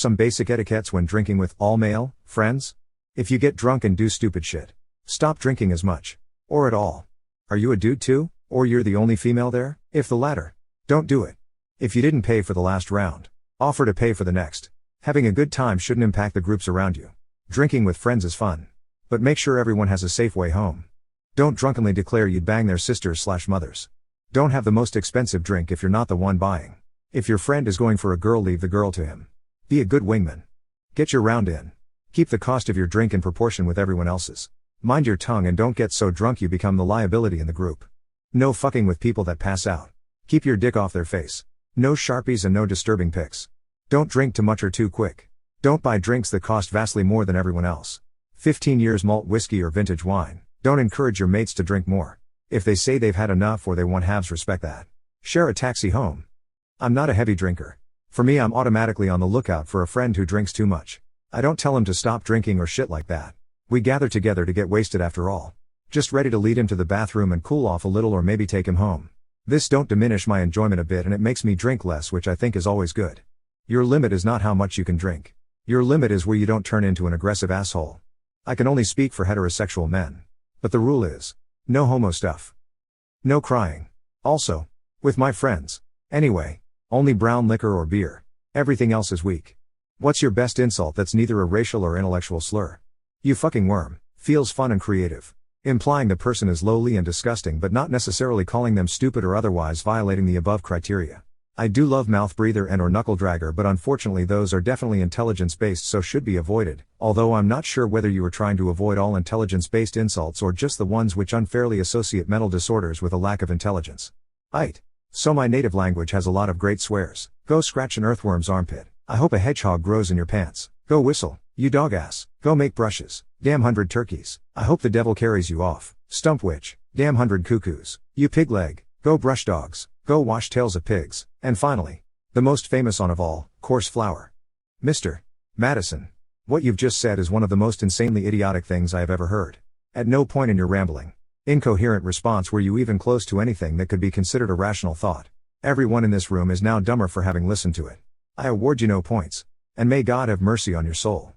Some basic etiquettes when drinking with all male friends. If you get drunk and do stupid shit, stop drinking as much. Or at all. Are you a dude too? Or you're the only female there? If the latter, don't do it. If you didn't pay for the last round, offer to pay for the next. Having a good time shouldn't impact the groups around you. Drinking with friends is fun. But make sure everyone has a safe way home. Don't drunkenly declare you'd bang their sisters/mothers. Don't have the most expensive drink if you're not the one buying. If your friend is going for a girl, leave the girl to him. Be a good wingman. Get your round in. Keep the cost of your drink in proportion with everyone else's. Mind your tongue and don't get so drunk you become the liability in the group. No fucking with people that pass out. Keep your dick off their face. No Sharpies and no disturbing pics. Don't drink too much or too quick. Don't buy drinks that cost vastly more than everyone else. 15 years malt whiskey or vintage wine. Don't encourage your mates to drink more. If they say they've had enough or they want halves, respect that. Share a taxi home. I'm not a heavy drinker. For me, I'm automatically on the lookout for a friend who drinks too much. I don't tell him to stop drinking or shit like that. We gather together to get wasted after all. Just ready to lead him to the bathroom and cool off a little or maybe take him home. This don't diminish my enjoyment a bit and it makes me drink less, which I think is always good. Your limit is not how much you can drink. Your limit is where you don't turn into an aggressive asshole. I can only speak for heterosexual men. But the rule is, no homo stuff. No crying. Also, with my friends. Anyway, only brown liquor or beer. Everything else is weak. What's your best insult that's neither a racial or intellectual slur? You fucking worm. Feels fun and creative. Implying the person is lowly and disgusting but not necessarily calling them stupid or otherwise violating the above criteria. I do love mouth breather and or knuckle dragger, but unfortunately those are definitely intelligence based, so should be avoided, although I'm not sure whether you are trying to avoid all intelligence based insults or just the ones which unfairly associate mental disorders with a lack of intelligence. So my native language has a lot of great swears. Go scratch an earthworm's armpit. I hope a hedgehog grows in your pants. Go whistle, you dog ass. Go make brushes. Damn 100 turkeys. I hope the devil carries you off. Stump witch. Damn 100 cuckoos. You pig leg. Go brush dogs. Go wash tails of pigs. And finally, the most famous on of all, coarse flour. Mr. Madison. What you've just said is one of the most insanely idiotic things I have ever heard. At no point in your rambling, incoherent response were you even close to anything that could be considered a rational thought. Everyone in this room is now dumber for having listened to it. I award you no points. And may God have mercy on your soul.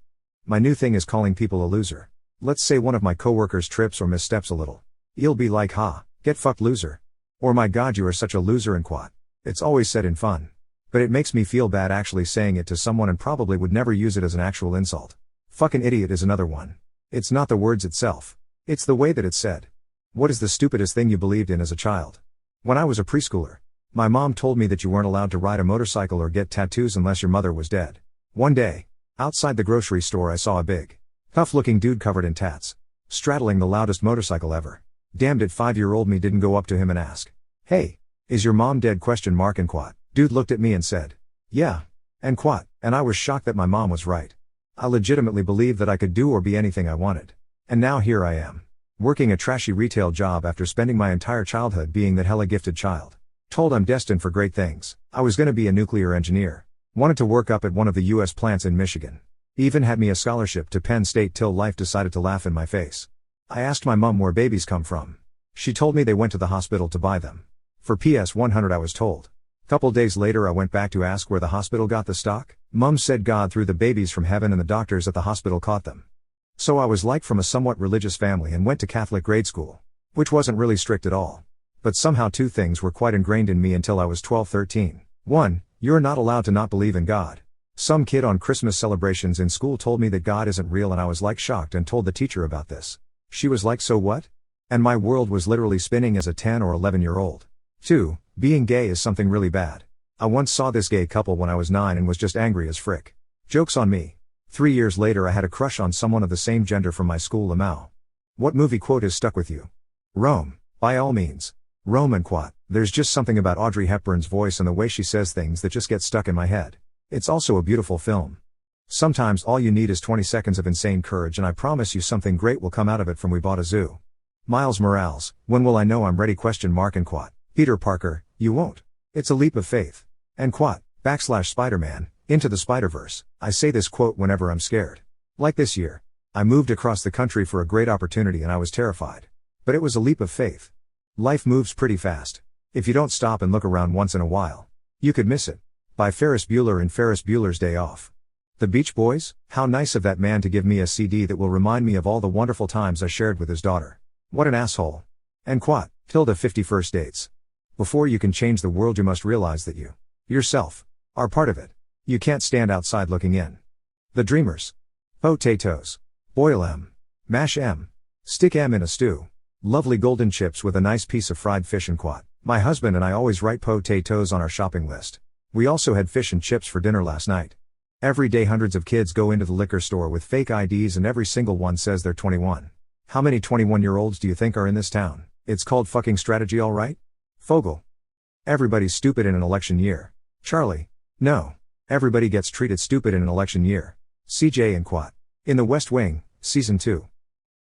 My new thing is calling people a loser. Let's say one of my coworkers trips or missteps a little. You'll be like, ha, get fucked loser. Or my God, you are such a loser and quat. It's always said in fun. But it makes me feel bad actually saying it to someone and probably would never use it as an actual insult. Fucking idiot is another one. It's not the words itself. It's the way that it's said. What is the stupidest thing you believed in as a child? When I was a preschooler, my mom told me that you weren't allowed to ride a motorcycle or get tattoos unless your mother was dead. One day, outside the grocery store, I saw a big, tough-looking dude covered in tats, straddling the loudest motorcycle ever. Damned it, 5-year-old me didn't go up to him and ask, "Hey, is your mom dead?" And quat. Dude looked at me and said, "Yeah." And quat. And I was shocked that my mom was right. I legitimately believed that I could do or be anything I wanted. And now here I am, working a trashy retail job after spending my entire childhood being that hella gifted child. Told I'm destined for great things. I was gonna be a nuclear engineer. Wanted to work up at one of the US plants in Michigan. Even had me a scholarship to Penn State till life decided to laugh in my face. I asked my mom where babies come from. She told me they went to the hospital to buy them. For PS 100 I was told. Couple days later I went back to ask where the hospital got the stock. Mom said God threw the babies from heaven and the doctors at the hospital caught them. So I was like from a somewhat religious family and went to Catholic grade school. Which wasn't really strict at all. But somehow two things were quite ingrained in me until I was 12-13. 1. You're not allowed to not believe in God. Some kid on Christmas celebrations in school told me that God isn't real and I was like shocked and told the teacher about this. She was like, "So what?" And my world was literally spinning as a 10 or 11-year-old. 2. Being gay is something really bad. I once saw this gay couple when I was 9 and was just angry as frick. Joke's on me. 3 years later I had a crush on someone of the same gender from my school Lamau. What movie quote has stuck with you? Rome. By all means. Rome and quat. There's just something about Audrey Hepburn's voice and the way she says things that just get stuck in my head. It's also a beautiful film. Sometimes all you need is 20 seconds of insane courage and I promise you something great will come out of it from We Bought a Zoo. Miles Morales, when will I know I'm ready? And quat. Peter Parker, you won't. It's a leap of faith. And quat, / Spider-Man, Into the Spider-Verse. I say this quote whenever I'm scared. Like this year. I moved across the country for a great opportunity and I was terrified. But it was a leap of faith. Life moves pretty fast. If you don't stop and look around once in a while, you could miss it. By Ferris Bueller in Ferris Bueller's Day Off. The Beach Boys? How nice of that man to give me a CD that will remind me of all the wonderful times I shared with his daughter. What an asshole. And quat, tilde 51st dates. Before you can change the world you must realize that you, yourself, are part of it. You can't stand outside looking in. The Dreamers. Potatoes. Boil M. Mash M. Stick M in a stew. Lovely golden chips with a nice piece of fried fish and quat. My husband and I always write potatoes on our shopping list. We also had fish and chips for dinner last night. Every day hundreds of kids go into the liquor store with fake IDs and every single one says they're 21. How many 21-year-olds do you think are in this town? It's called fucking strategy, alright? Fogel. Everybody's stupid in an election year. Charlie. No. Everybody gets treated stupid in an election year. CJ and Quat. In the West Wing, Season 2.